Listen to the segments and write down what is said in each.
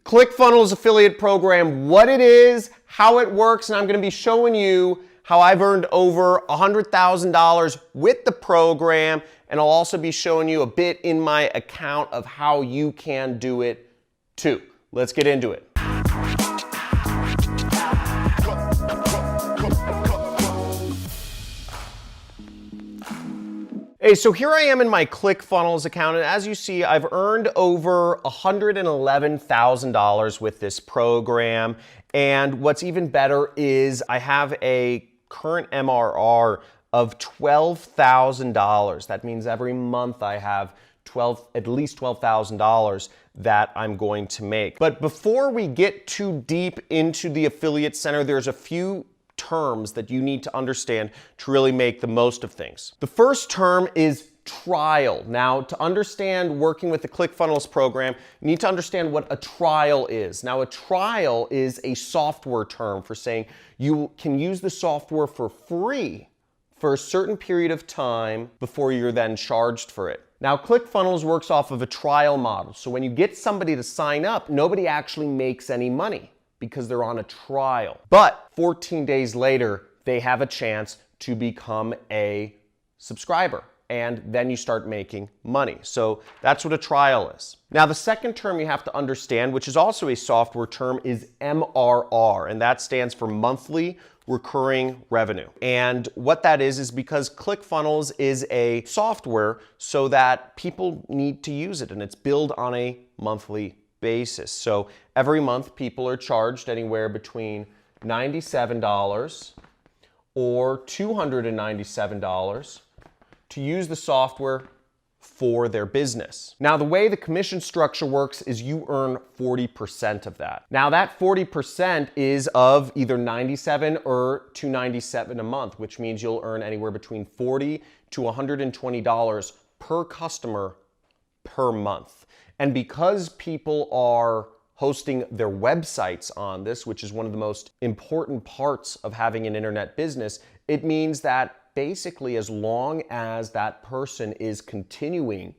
ClickFunnels affiliate program, what it is, how it works, and I'm going to be showing you how I've earned over $100,000 with the program, and I'll also be showing you a bit in my account of how you can do it too. Let's get into it. Hey, so here I am in my ClickFunnels account, and as you see, I've earned over $111,000 with this program. And what's even better is I have a current MRR of $12,000. That means every month I have at least $12,000 that I'm going to make. But before we get too deep into the Affiliate Center, there's a few terms that you need to understand to really make the most of things. The first term is trial. Now, to understand working with the ClickFunnels program, you need to understand what a trial is. Now, a trial is a software term for saying you can use the software for free for a certain period of time before you're then charged for it. Now, ClickFunnels works off of a trial model. So when you get somebody to sign up, nobody actually makes any money because they're on a trial. But 14 days later, they have a chance to become a subscriber, and then you start making money. So that's what a trial is. Now, the second term you have to understand, which is also a software term, is MRR, and that stands for monthly recurring revenue. And what that is because ClickFunnels is a software so that people need to use it, and it's billed on a monthly basis. So every month people are charged anywhere between $97 or $297 to use the software for their business. Now, the way the commission structure works is you earn 40% of that. Now, that 40% is of either $97 or $297 a month, which means you'll earn anywhere between $40 to $120 per customer per month. And because people are hosting their websites on this, which is one of the most important parts of having an internet business, it means that basically as long as that person is continuing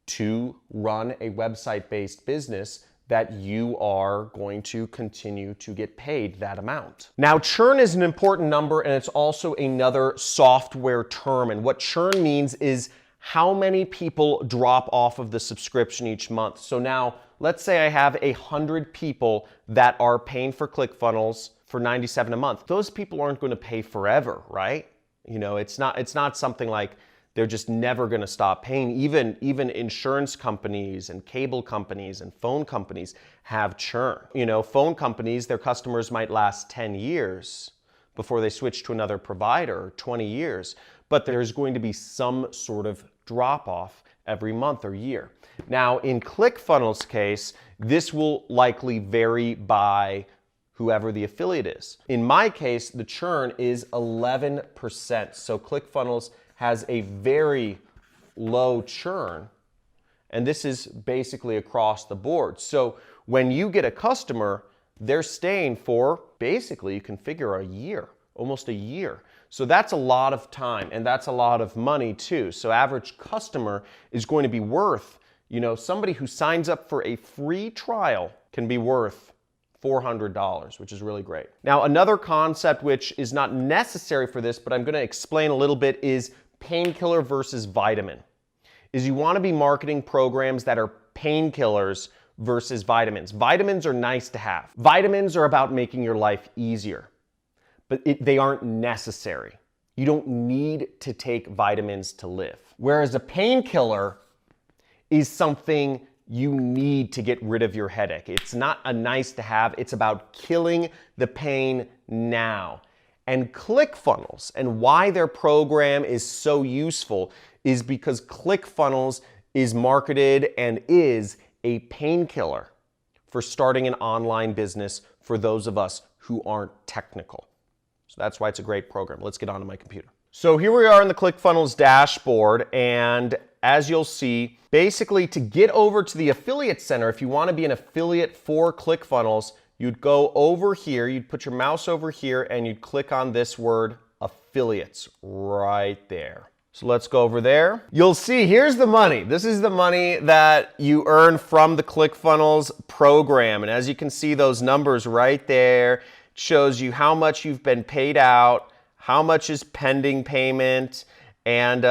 to run a website-based business, that you are going to continue to get paid that amount. Now, churn is an important number, and it's also another software term. And what churn means is how many people drop off of the subscription each month. So now, let's say I have 100 people that are paying for ClickFunnels for $97 a month. Those people aren't going to pay forever, right? You know, it's not something like they're just never going to stop paying. Even insurance companies and cable companies and phone companies have churn. You know, phone companies, their customers might last 10 years before they switch to another provider, or 20 years. But there's going to be some sort of drop off every month or year. Now, in ClickFunnels' case, this will likely vary by whoever the affiliate is. In my case, the churn is 11%. So ClickFunnels has a very low churn, and this is basically across the board. So when you get a customer, they're staying for basically, you can figure a year, almost a year. So that's a lot of time, and that's a lot of money too. So average customer is going to be worth, you know, somebody who signs up for a free trial can be worth $400, which is really great. Now, another concept which is not necessary for this, but I'm going to explain a little bit, is painkiller versus vitamin. Is you want to be marketing programs that are painkillers versus vitamins. Vitamins are nice to have. Vitamins are about making your life easier, but they aren't necessary. You don't need to take vitamins to live. Whereas a painkiller is something you need to get rid of your headache. It's not a nice to have, it's about killing the pain now. And ClickFunnels, and why their program is so useful, is because ClickFunnels is marketed and is a painkiller for starting an online business for those of us who aren't technical. So that's why it's a great program. Let's get onto my computer. So here we are in the ClickFunnels dashboard, and as you'll see, basically to get over to the Affiliate Center, if you want to be an affiliate for ClickFunnels, you'd go over here, you'd put your mouse over here, and you'd click on this word affiliates right there. So let's go over there. You'll see, here's the money. This is the money that you earn from the Clickfunnels program. And as you can see, those numbers right there shows you how much you've been paid out, how much is pending payment, and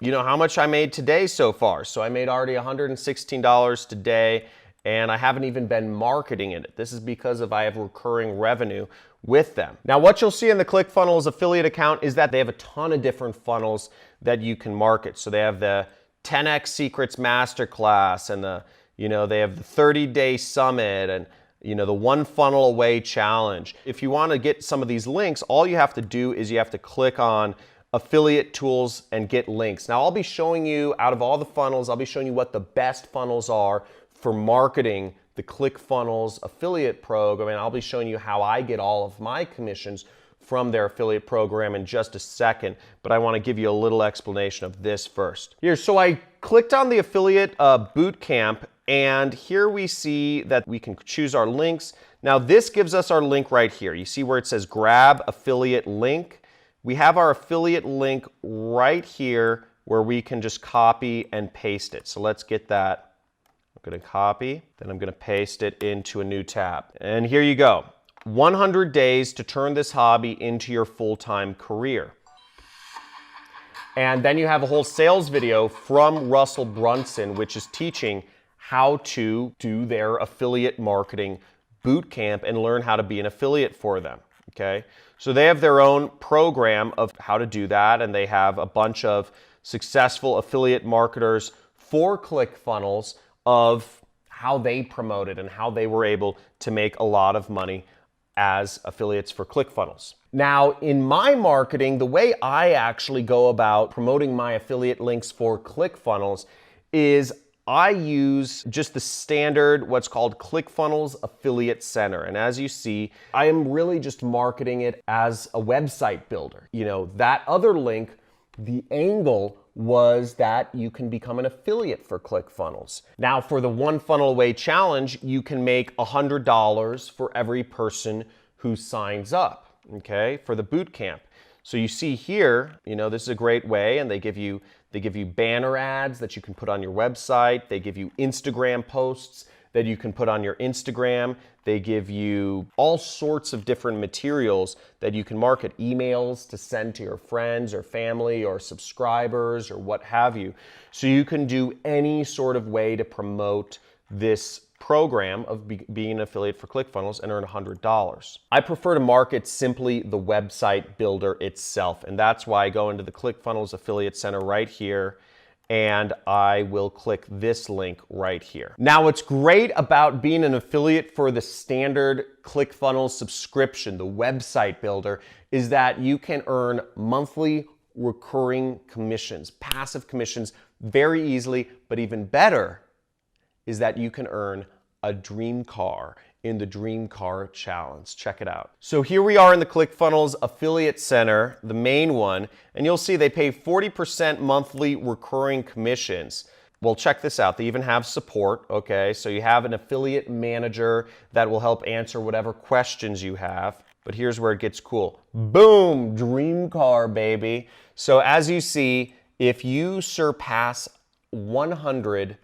you know, how much I made today so far. So I made already $116 today, and I haven't even been marketing it. This is because I have recurring revenue with them. Now, what you'll see in the Clickfunnels affiliate account is that they have a ton of different funnels that you can market. So they have the 10x Secrets Masterclass, and they have the 30-day summit, and the one funnel away challenge. If you want to get some of these links, all you have to do is you have to click on affiliate tools and get links. Now, I'll be showing you, out of all the funnels, I'll be showing you what the best funnels are for marketing the Clickfunnels affiliate program, and I'll be showing you how I get all of my commissions from their affiliate program in just a second, but I want to give you a little explanation of this first. Here, so I clicked on the affiliate bootcamp, and here we see that we can choose our links. Now, this gives us our link right here. You see where it says grab affiliate link? We have our affiliate link right here where we can just copy and paste it. So let's get that. I'm going to copy, then I'm going to paste it into a new tab. And here you go. 100 days to turn this hobby into your full-time career. And then you have a whole sales video from Russell Brunson, which is teaching how to do their affiliate marketing bootcamp and learn how to be an affiliate for them. Okay? So they have their own program of how to do that, and they have a bunch of successful affiliate marketers for Clickfunnels of how they promoted and how they were able to make a lot of money as affiliates for Clickfunnels. Now, in my marketing, the way I actually go about promoting my affiliate links for Clickfunnels is I use just the standard, what's called Clickfunnels Affiliate Center. And as you see, I am really just marketing it as a website builder. That other link, the angle was that you can become an affiliate for Clickfunnels. Now, for the one funnel away challenge, you can make $100 for every person who signs up, okay, for the boot camp. So you see here, this is a great way, and they give you banner ads that you can put on your website. They give you Instagram posts that you can put on your Instagram. They give you all sorts of different materials that you can market, emails to send to your friends or family or subscribers or what have you. So you can do any sort of way to promote this program of being an affiliate for Clickfunnels and earn $100. I prefer to market simply the website builder itself, and that's why I go into the Clickfunnels Affiliate Center right here, and I will click this link right here. Now, what's great about being an affiliate for the standard Clickfunnels subscription, the website builder, is that you can earn monthly recurring commissions, passive commissions very easily, but even better is that you can earn a dream car in the Dream Car Challenge. Check it out. So here we are in the Clickfunnels Affiliate Center, the main one, and you'll see they pay 40% monthly recurring commissions. Well, check this out. They even have support, okay? So you have an affiliate manager that will help answer whatever questions you have. But here's where it gets cool. Boom, dream car, baby. So as you see, if you surpass 100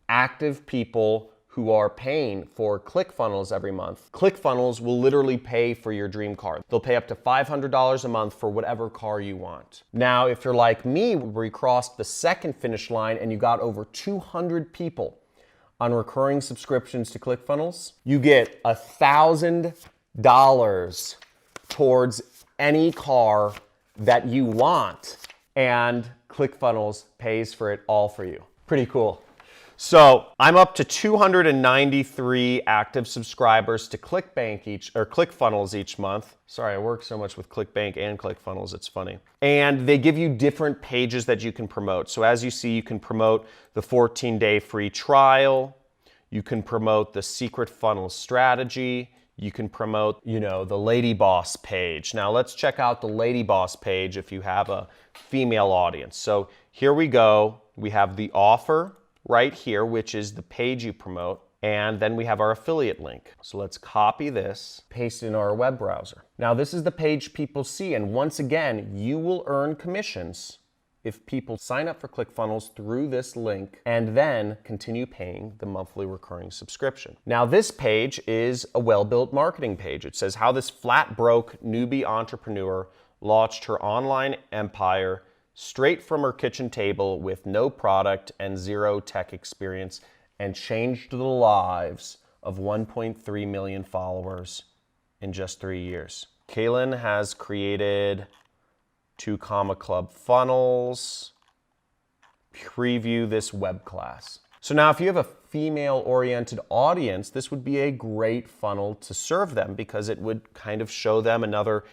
active people who are paying for Clickfunnels every month, Clickfunnels will literally pay for your dream car. They'll pay up to $500 a month for whatever car you want. Now, if you're like me, where you crossed the second finish line and you got over 200 people on recurring subscriptions to Clickfunnels, you get $1,000 towards any car that you want, and Clickfunnels pays for it all for you. Pretty cool. So I'm up to 293 active subscribers to Clickfunnels each month. Sorry, I work so much with Clickbank and Clickfunnels, it's funny. And they give you different pages that you can promote. So as you see, you can promote the 14-day free trial. You can promote the secret funnel strategy. You can promote, the Lady Boss page. Now let's check out the Lady Boss page if you have a female audience. So here we go. We have the offer right here, which is the page you promote, and then we have our affiliate link. So let's copy this, paste it in our web browser. Now this is the page people see, and once again, you will earn commissions if people sign up for Clickfunnels through this link and then continue paying the monthly recurring subscription. Now this page is a well-built marketing page. It says how this flat broke newbie entrepreneur launched her online empire straight from her kitchen table with no product and zero tech experience and changed the lives of 1.3 million followers in just 3 years. Kaylin has created 2 Comma Club funnels. Preview this web class. So now if you have a female-oriented audience, this would be a great funnel to serve them because it would kind of show them another,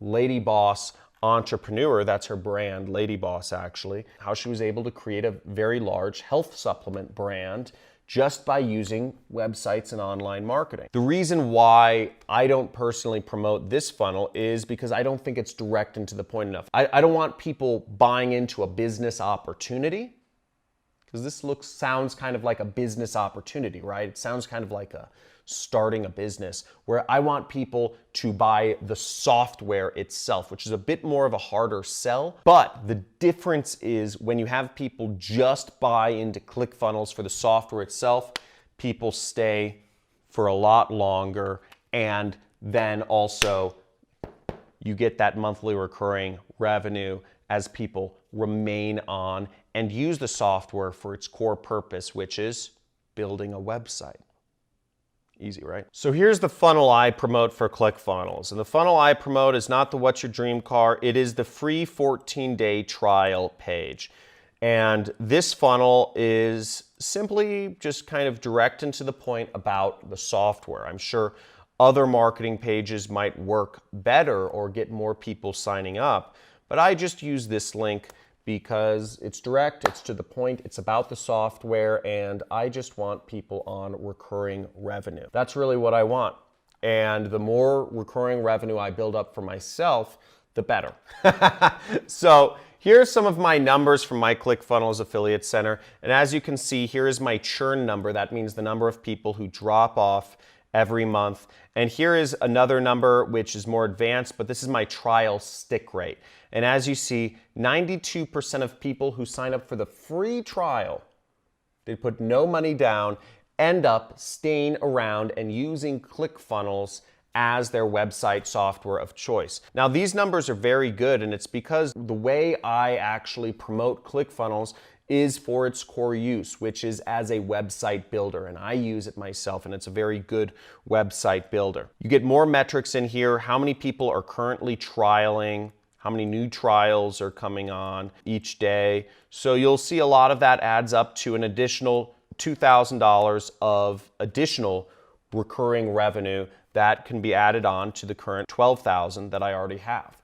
lady boss entrepreneur. That's her brand, Lady Boss actually. How she was able to create a very large health supplement brand just by using websites and online marketing. The reason why I don't personally promote this funnel is because I don't think it's direct and to the point enough. I don't want people buying into a business opportunity, because this sounds kind of like a business opportunity, right? It sounds kind of like starting a business, where I want people to buy the software itself, which is a bit more of a harder sell. But the difference is when you have people just buy into Clickfunnels for the software itself, people stay for a lot longer, and then also you get that monthly recurring revenue as people remain on and use the software for its core purpose, which is building a website. Easy, right? So here's the funnel I promote for Clickfunnels. And the funnel I promote is not the What's Your Dream Car, it is the free 14-day trial page. And this funnel is simply just kind of direct and to the point about the software. I'm sure other marketing pages might work better or get more people signing up, but I just use this link because it's direct, it's to the point, it's about the software, and I just want people on recurring revenue. That's really what I want. And the more recurring revenue I build up for myself, the better. So here's some of my numbers from my Clickfunnels Affiliate Center. And as you can see, here is my churn number. That means the number of people who drop off every month. And here is another number which is more advanced, but this is my trial stick rate. And as you see, 92% of people who sign up for the free trial, they put no money down, end up staying around and using Clickfunnels as their website software of choice. Now these numbers are very good, and it's because the way I actually promote Clickfunnels is for its core use, which is as a website builder, and I use it myself, and it's a very good website builder. You get more metrics in here, how many people are currently trialing, how many new trials are coming on each day. So you'll see a lot of that adds up to an additional $2,000 of additional recurring revenue that can be added on to the current $12,000 that I already have.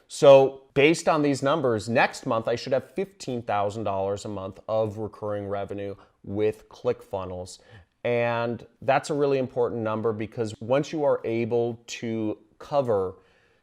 So based on these numbers, next month I should have $15,000 a month of recurring revenue with Clickfunnels. And that's a really important number because once you are able to cover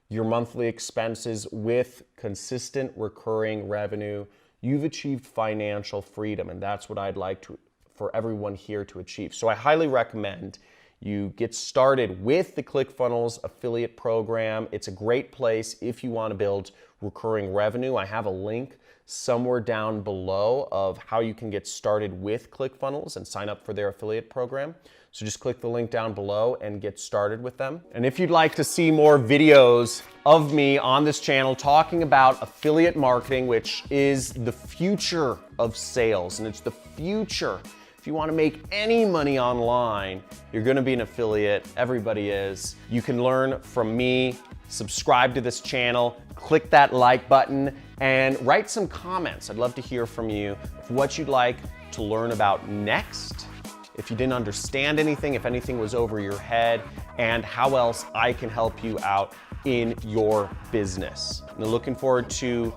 your monthly expenses with consistent recurring revenue, you've achieved financial freedom. And that's what I'd like for everyone here to achieve. So I highly recommend you get started with the Clickfunnels affiliate program. It's a great place if you want to build recurring revenue. I have a link somewhere down below of how you can get started with Clickfunnels and sign up for their affiliate program. So just click the link down below and get started with them. And if you'd like to see more videos of me on this channel talking about affiliate marketing, which is the future of sales, and it's the future. If you want to make any money online, you're going to be an affiliate. Everybody is. You can learn from me, subscribe to this channel, click that like button, and write some comments. I'd love to hear from you what you'd like to learn about next, if you didn't understand anything, if anything was over your head, and how else I can help you out in your business. And I'm looking forward to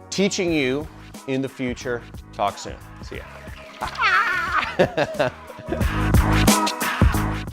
teaching you in the future. Talk soon. See ya.